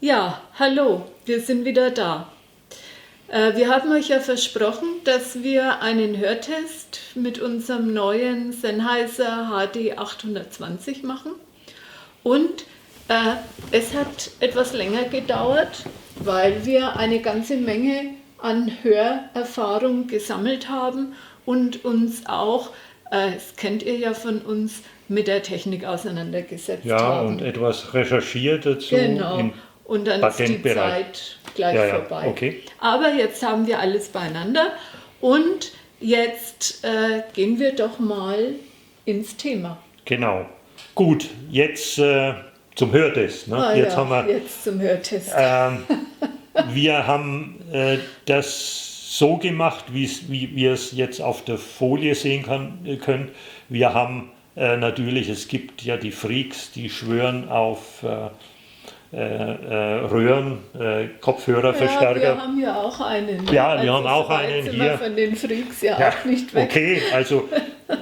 Ja, hallo, wir sind wieder da. Wir haben euch ja versprochen, dass wir einen Hörtest mit unserem neuen Sennheiser HD 820 machen. Und es hat etwas länger gedauert, weil wir eine ganze Menge an Hörerfahrung gesammelt haben und uns auch, das kennt ihr ja von uns, mit der Technik auseinandergesetzt Ja, haben. und etwas recherchiert dazu Genau. im Und dann ist die Patentbereich. Zeit gleich Ja, ja, vorbei. okay. Aber jetzt haben wir alles beieinander und jetzt gehen wir doch mal ins Thema. Genau. Gut, jetzt zum Hörtest. Ne? Jetzt haben wir, jetzt zum Hörtest. wir haben das so gemacht, wie ihr es jetzt auf der Folie sehen könnt. Wir haben natürlich, es gibt ja die Freaks, die schwören auf Röhren, Kopfhörerverstärker. Ja, wir haben ja auch einen. Ja, wir haben auch einen sind hier. wir von den Freaks ja auch nicht weg. Okay, also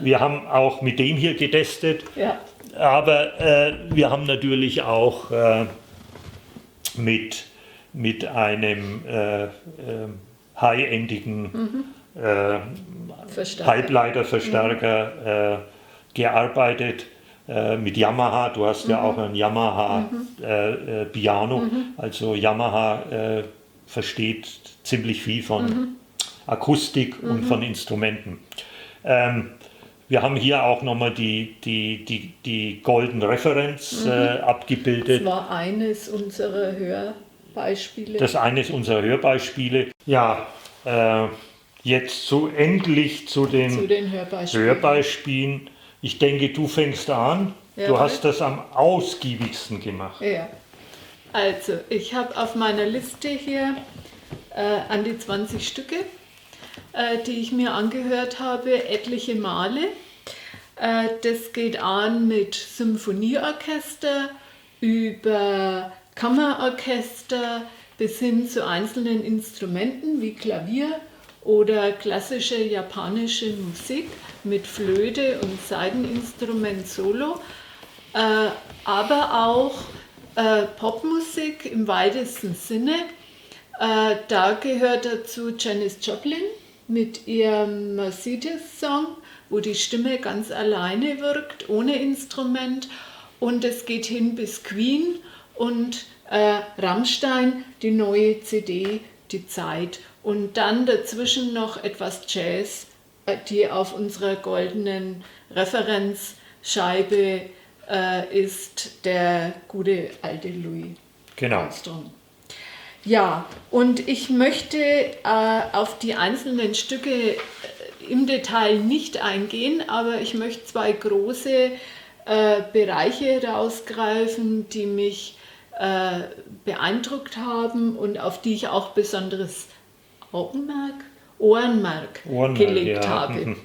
wir haben auch mit dem hier getestet, Ja. aber wir haben natürlich auch mit einem high-endigen Halbleiterverstärker gearbeitet. Mit Yamaha, du hast ja auch ein Yamaha Piano, also Yamaha versteht ziemlich viel von Akustik und von Instrumenten. Wir haben hier auch nochmal die Golden Reference abgebildet. Das war eines unserer Hörbeispiele. Das ist eines unserer Hörbeispiele. Ja, jetzt so endlich zu den Hörbeispielen. Ich denke, du fängst an. Ja, Du hast das am ausgiebigsten gemacht. Ja. Also, ich habe auf meiner Liste hier an die 20 Stücke, die ich mir angehört habe, etliche Male. Das geht an mit Symphonieorchester, über Kammerorchester bis hin zu einzelnen Instrumenten wie Klavier oder klassische japanische Musik mit Flöte und Saiteninstrument solo, aber auch Popmusik im weitesten Sinne. Da gehört dazu Janis Joplin mit ihrem Mercedes-Song, wo die Stimme ganz alleine wirkt, ohne Instrument. Und es geht hin bis Queen und Rammstein, die neue CD, die Zeit. Und dann dazwischen noch etwas Jazz, die auf unserer goldenen Referenzscheibe ist der gute alte Louis Armstrong. Ja, und ich möchte auf die einzelnen Stücke im Detail nicht eingehen, aber ich möchte zwei große Bereiche rausgreifen, die mich beeindruckt haben und auf die ich auch besonderes Ohrenmerk gelegt habe.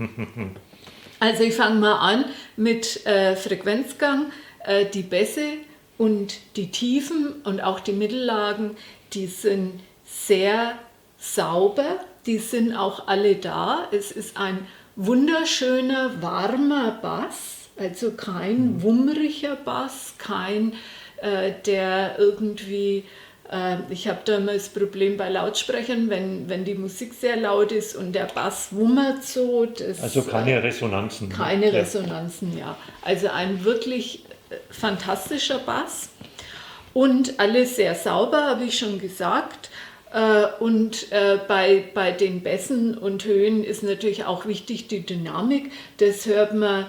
Also ich fange mal an mit Frequenzgang. Die Bässe und die Tiefen und auch die Mittellagen, die sind sehr sauber, die sind auch alle da. Es ist ein wunderschöner, warmer Bass, also kein wummriger Bass, kein, der irgendwie... Ich habe da immer das Problem bei Lautsprechern, wenn die Musik sehr laut ist und der Bass wummert so. Also keine Resonanzen. Keine Resonanzen, ja. Also ein wirklich fantastischer Bass und alles sehr sauber, habe ich schon gesagt. Und bei den Bässen und Höhen ist natürlich auch wichtig die Dynamik. Das hört man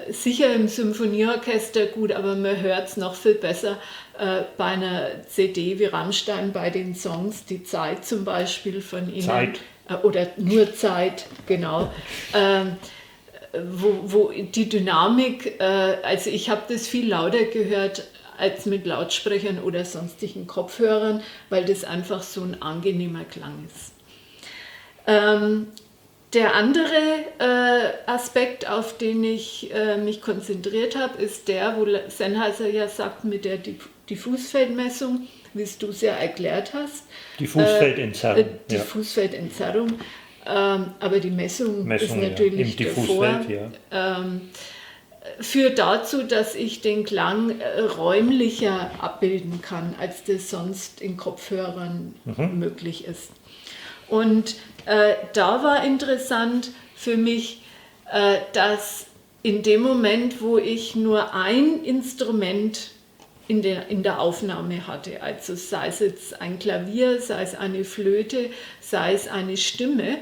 sicher im Symphonieorchester gut, aber man hört es noch viel besser bei einer CD wie Rammstein, bei den Songs, die Zeit zum Beispiel von ihnen. Zeit. Oder nur Zeit, genau. Wo die Dynamik, also ich habe das viel lauter gehört als mit Lautsprechern oder sonstigen Kopfhörern, weil das einfach so ein angenehmer Klang ist. Der andere Aspekt, auf den ich mich konzentriert habe, ist der, wo Sennheiser ja sagt, mit der Diffusfeldmessung, wie du es ja erklärt hast. Diffusfeldentzerrung. Diffusfeldentzerrung, aber die Messung ist natürlich im Diffusfeld, davor. führt dazu, dass ich den Klang räumlicher abbilden kann, als das sonst in Kopfhörern möglich ist. Und da war interessant für mich, dass in dem Moment, wo ich nur ein Instrument in der Aufnahme hatte, also sei es jetzt ein Klavier, sei es eine Flöte, sei es eine Stimme,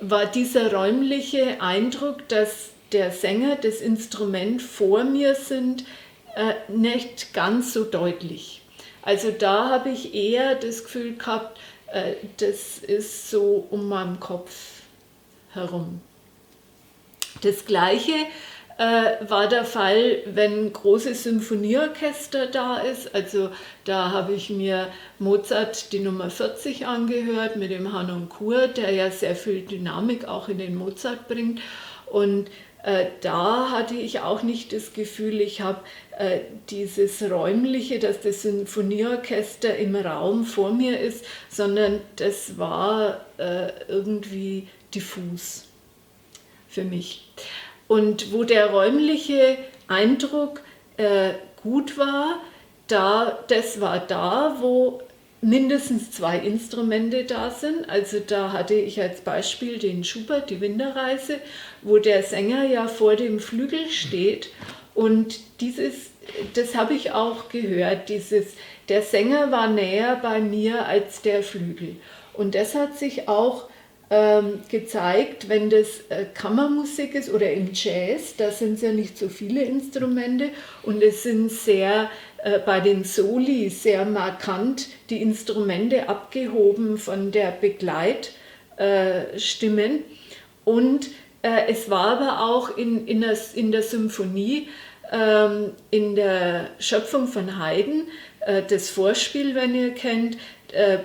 war dieser räumliche Eindruck, dass der Sänger, das Instrument vor mir sind, nicht ganz so deutlich. Also da habe ich eher das Gefühl gehabt, das ist so um meinen Kopf herum. Das Gleiche war der Fall, wenn ein großes Symphonieorchester da ist. Also da habe ich mir Mozart die Nummer 40 angehört mit dem Harnoncourt, der ja sehr viel Dynamik auch in den Mozart bringt. Und da hatte ich auch nicht das Gefühl, ich habe dieses Räumliche, dass das Symphonieorchester im Raum vor mir ist, sondern das war irgendwie diffus für mich. Und wo der räumliche Eindruck gut war, das war da, wo mindestens 2 Instrumente da sind. Also da hatte ich als Beispiel den Schubert, die Winterreise, wo der Sänger ja vor dem Flügel steht. Und das habe ich auch gehört, der Sänger war näher bei mir als der Flügel. Und das hat sich auch gezeigt, wenn das Kammermusik ist oder im Jazz, da sind es ja nicht so viele Instrumente und es sind bei den Soli sehr markant die Instrumente abgehoben von der Begleitstimmen. Und es war aber auch in der Symphonie, in der Schöpfung von Haydn, das Vorspiel, wenn ihr kennt,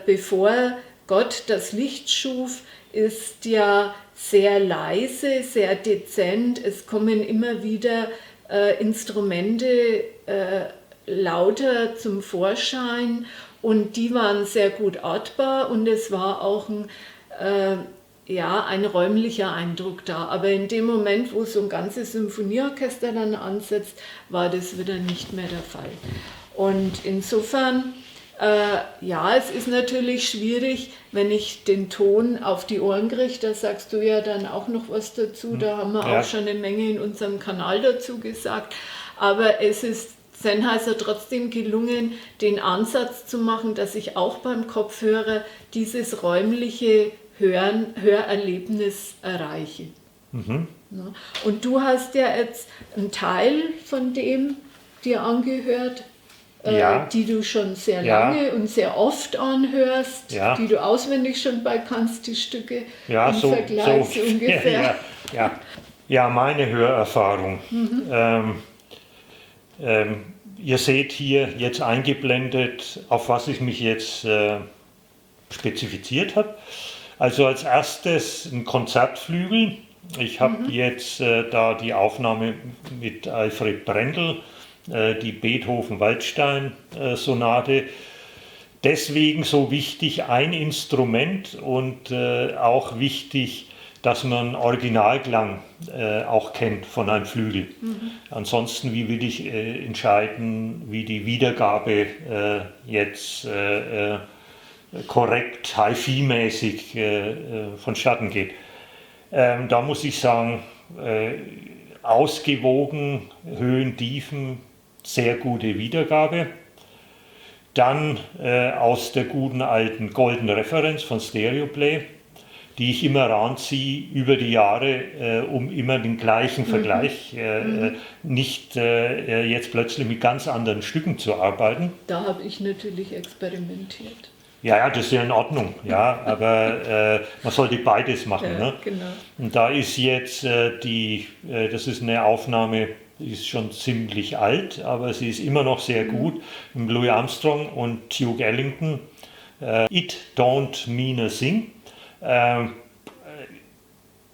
bevor Gott das Licht schuf, ist ja sehr leise, sehr dezent. Es kommen immer wieder Instrumente lauter zum Vorschein und die waren sehr gut ortbar und es war auch ein räumlicher Eindruck da. Aber in dem Moment, wo so ein ganzes Symphonieorchester dann ansetzt, war das wieder nicht mehr der Fall. Und insofern, es ist natürlich schwierig, wenn ich den Ton auf die Ohren kriege, da sagst du ja dann auch noch was dazu, da haben wir auch schon eine Menge in unserem Kanal dazu gesagt, aber es ist Sennheiser trotzdem gelungen, den Ansatz zu machen, dass ich auch beim Kopfhörer dieses räumliche Hörerlebnis erreiche. Ja. Und du hast ja jetzt einen Teil von dem dir angehört, die du schon sehr lange und sehr oft anhörst, die du auswendig schon bald kannst, die Stücke im Vergleich so ungefähr. Ja, meine Hörerfahrung. Ihr seht hier jetzt eingeblendet, auf was ich mich jetzt spezifiziert habe. Also als erstes ein Konzertflügel. Ich habe jetzt da die Aufnahme mit Alfred Brendel, die Beethoven-Waldstein-Sonate. Deswegen so wichtig ein Instrument und auch wichtig, dass man Originalklang auch kennt von einem Flügel. Ansonsten, wie will ich entscheiden, wie die Wiedergabe jetzt korrekt, Hi-Fi-mäßig vonstatten geht. Da muss ich sagen, ausgewogen, Höhen, Tiefen, sehr gute Wiedergabe. Dann aus der guten alten Golden Reference von Stereoplay, die ich immer ranziehe über die Jahre, um immer den gleichen Vergleich, nicht jetzt plötzlich mit ganz anderen Stücken zu arbeiten. Da habe ich natürlich experimentiert. Ja, das ist ja in Ordnung, ja, aber man sollte beides machen. Ja, ne? Genau. Und da ist jetzt das ist eine Aufnahme, die ist schon ziemlich alt, aber sie ist immer noch sehr gut. Louis Armstrong und Duke Ellington, It Don't Mean a Thing.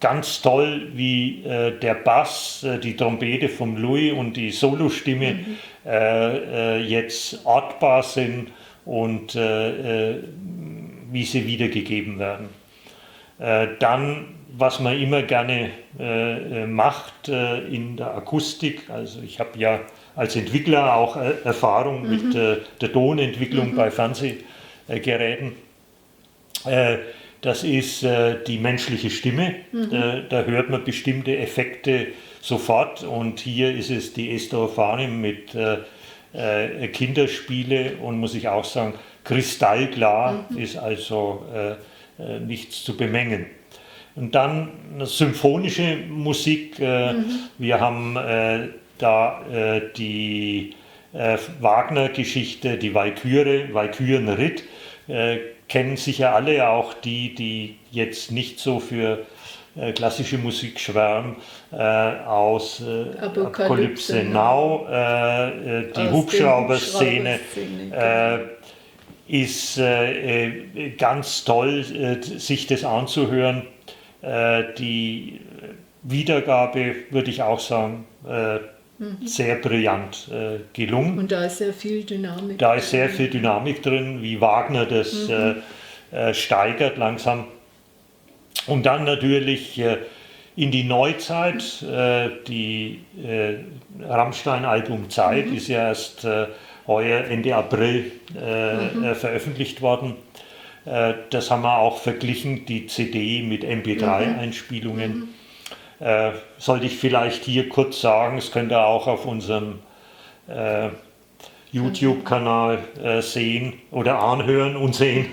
Ganz toll, wie der Bass, die Trompete vom Louis und die Solostimme jetzt ortbar sind und wie sie wiedergegeben werden. Dann was man immer gerne macht in der Akustik. Also ich habe ja als Entwickler auch Erfahrung mit der Tonentwicklung bei Fernsehgeräten. Das ist die menschliche Stimme. Da hört man bestimmte Effekte sofort. Und hier ist es die Esther Orphanim mit Kinderspiele und muss ich auch sagen, kristallklar, ist also nichts zu bemängeln. Und dann symphonische Musik. Wir haben da die Wagner-Geschichte, die Walkürenritt. Kennen sicher alle, auch die jetzt nicht so für klassische Musik schwärmen, aus Apokalypse Now, die Hubschrauber-Szene. Ist ganz toll, sich das anzuhören. Die Wiedergabe, würde ich auch sagen, sehr brillant gelungen. Und da ist sehr viel Dynamik. Da ist sehr viel Dynamik drin, wie Wagner das steigert langsam. Und dann natürlich in die Neuzeit, die Rammstein-Album Zeit ist ja erst heuer Ende April veröffentlicht worden. Das haben wir auch verglichen, die CD mit MP3-Einspielungen. Sollte ich vielleicht hier kurz sagen, das könnt ihr auch auf unserem YouTube-Kanal sehen oder anhören und sehen.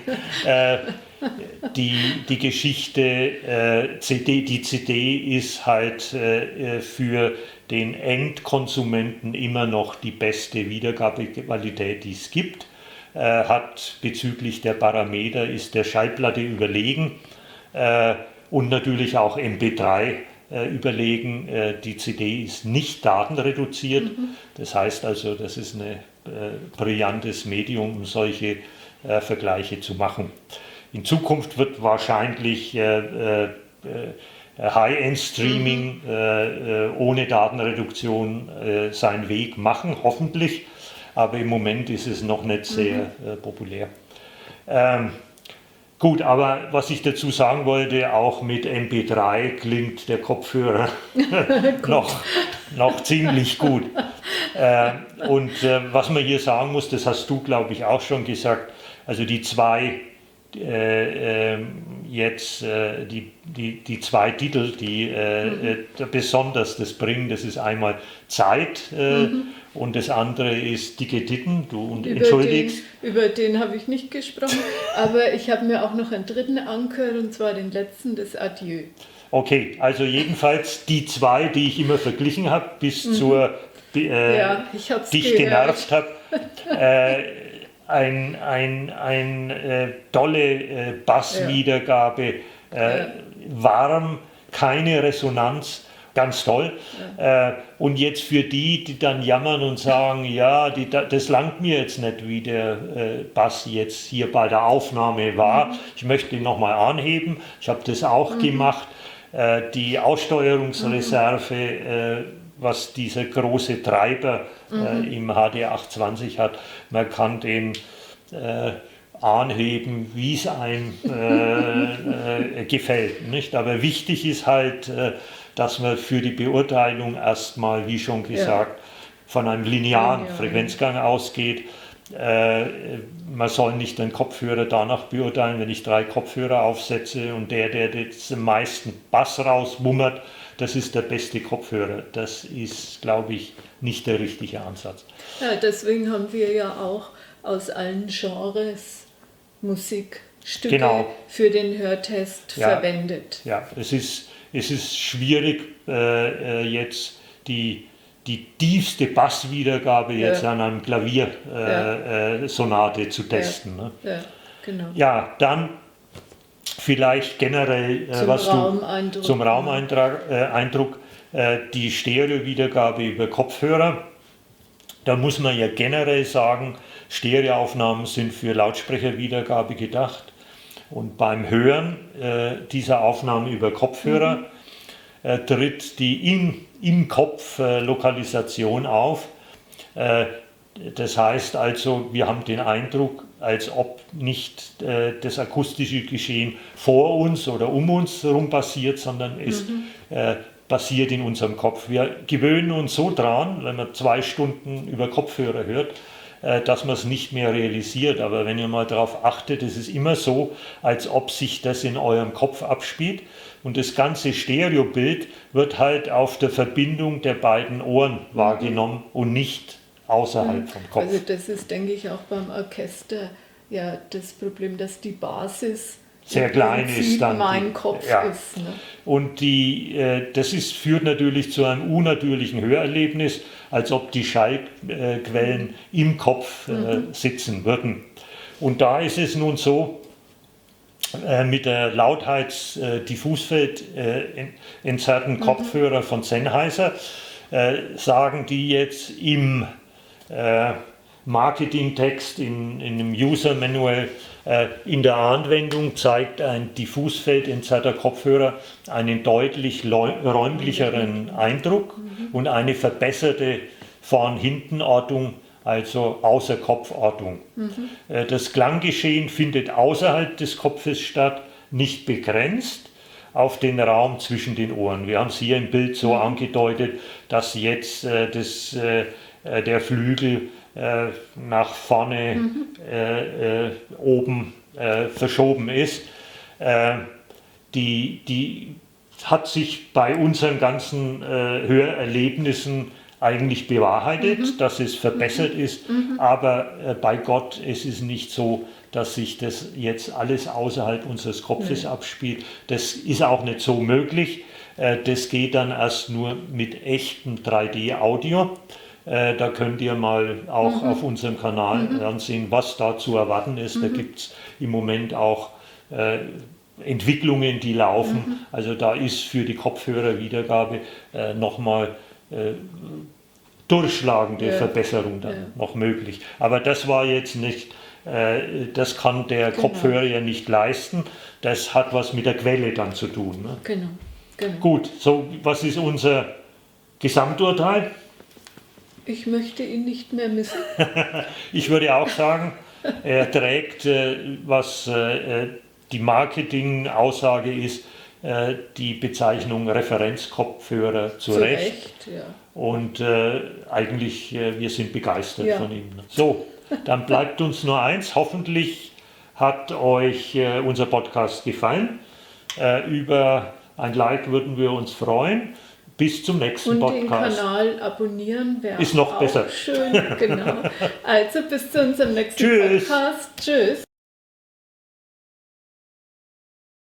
Die Geschichte, die CD ist halt für den Endkonsumenten immer noch die beste Wiedergabequalität, die es gibt. Hat bezüglich der Parameter ist der Schallplatte überlegen und natürlich auch MP3 überlegen. Die CD ist nicht datenreduziert. Das heißt also, das ist ein brillantes Medium, um solche Vergleiche zu machen. In Zukunft wird wahrscheinlich High-End-Streaming ohne Datenreduktion seinen Weg machen, hoffentlich. Aber im Moment ist es noch nicht sehr populär. Gut, aber was ich dazu sagen wollte, auch mit MP3 klingt der Kopfhörer noch ziemlich gut. Und was man hier sagen muss, das hast du, glaube ich, auch schon gesagt, also die zwei die zwei Titel, die besonders das bringen, das ist einmal Zeit und das andere ist Dicke Titten. Du entschuldigst. Über den habe ich nicht gesprochen, aber ich habe mir auch noch einen dritten angehört, und zwar den letzten, das Adieu. Okay, also jedenfalls die zwei, die ich immer verglichen habe, bis zur dich genervt habe. Eine tolle Basswiedergabe, warm, keine Resonanz, ganz toll. Und jetzt für die dann jammern und sagen, ja, das langt mir jetzt nicht, wie der Bass jetzt hier bei der Aufnahme war. Ich möchte ihn nochmal anheben. Ich habe das auch gemacht. Die Aussteuerungsreserve, was dieser große Treiber im HD 820 hat, man kann den anheben, wie es einem gefällt. Nicht? Aber wichtig ist halt, dass man für die Beurteilung erstmal, wie schon gesagt, von einem linearen Frequenzgang ausgeht. Man soll nicht den Kopfhörer danach beurteilen, wenn ich 3 Kopfhörer aufsetze und der jetzt am meisten Bass rauswummert, das ist der beste Kopfhörer. Das ist, glaube ich, nicht der richtige Ansatz. Ja, deswegen haben wir ja auch aus allen Genres Musikstücke für den Hörtest verwendet. Ja, es ist schwierig, jetzt die tiefste Basswiedergabe jetzt an einem Klaviersonate zu testen. Ne? Ja, genau. Ja, dann vielleicht generell zum Raumeindruck, die Stereowiedergabe über Kopfhörer. Da muss man ja generell sagen, Stereoaufnahmen sind für Lautsprecherwiedergabe gedacht. Und beim Hören dieser Aufnahme über Kopfhörer tritt die im Kopf Lokalisation auf, Das heißt also, wir haben den Eindruck, als ob nicht das akustische Geschehen vor uns oder um uns herum passiert, sondern es passiert in unserem Kopf. Wir gewöhnen uns so dran, wenn man 2 Stunden über Kopfhörer hört, dass man es nicht mehr realisiert. Aber wenn ihr mal darauf achtet, es ist immer so, als ob sich das in eurem Kopf abspielt. Und das ganze Stereobild wird halt auf der Verbindung der beiden Ohren wahrgenommen und nicht außerhalb vom Kopf. Also das ist, denke ich, auch beim Orchester ja das Problem, dass die Basis sehr klein ist dann. Mein Kopf ist. Ne? Und das führt natürlich zu einem unnatürlichen Hörerlebnis, als ob die Schallquellen im Kopf sitzen würden. Und da ist es nun so, mit der Lautheits-Diffusfeld entzerrten Kopfhörer von Sennheiser sagen die jetzt im Marketingtext, in einem User-Manual, in der Anwendung zeigt ein diffusfeldentzerrter Kopfhörer einen deutlich räumlicheren Eindruck und eine verbesserte Vorn-Hinten-Ortung, also Außerkopfortung. Das Klanggeschehen findet außerhalb des Kopfes statt, nicht begrenzt auf den Raum zwischen den Ohren. Wir haben es hier im Bild so angedeutet, dass jetzt der Flügel nach vorne oben verschoben ist. Die hat sich bei unseren ganzen Hörerlebnissen eigentlich bewahrheitet, dass es verbessert ist, aber bei Gott es ist nicht so, dass sich das jetzt alles außerhalb unseres Kopfes abspielt. Das ist auch nicht so möglich. Das geht dann erst nur mit echtem 3D-Audio. Da könnt ihr mal auch auf unserem Kanal ansehen, was da zu erwarten ist. Da gibt es im Moment auch Entwicklungen, die laufen. Also da ist für die Kopfhörerwiedergabe nochmal durchschlagende Verbesserung dann noch möglich. Aber das war jetzt nicht, das kann der Kopfhörer ja nicht leisten. Das hat was mit der Quelle dann zu tun. Ne? Genau. Gut, so was ist unser Gesamturteil? Ich möchte ihn nicht mehr missen. Ich würde auch sagen, er trägt, was die Marketing-Aussage ist, die Bezeichnung Referenzkopfhörer zurecht. Ja. Und eigentlich, wir sind begeistert von ihm. So, dann bleibt uns nur eins. Hoffentlich hat euch unser Podcast gefallen. Über ein Like würden wir uns freuen. Bis zum nächsten Podcast. Und den Kanal abonnieren wäre ist noch auch besser. Schön, genau. Also bis zu unserem nächsten Podcast. Tschüss.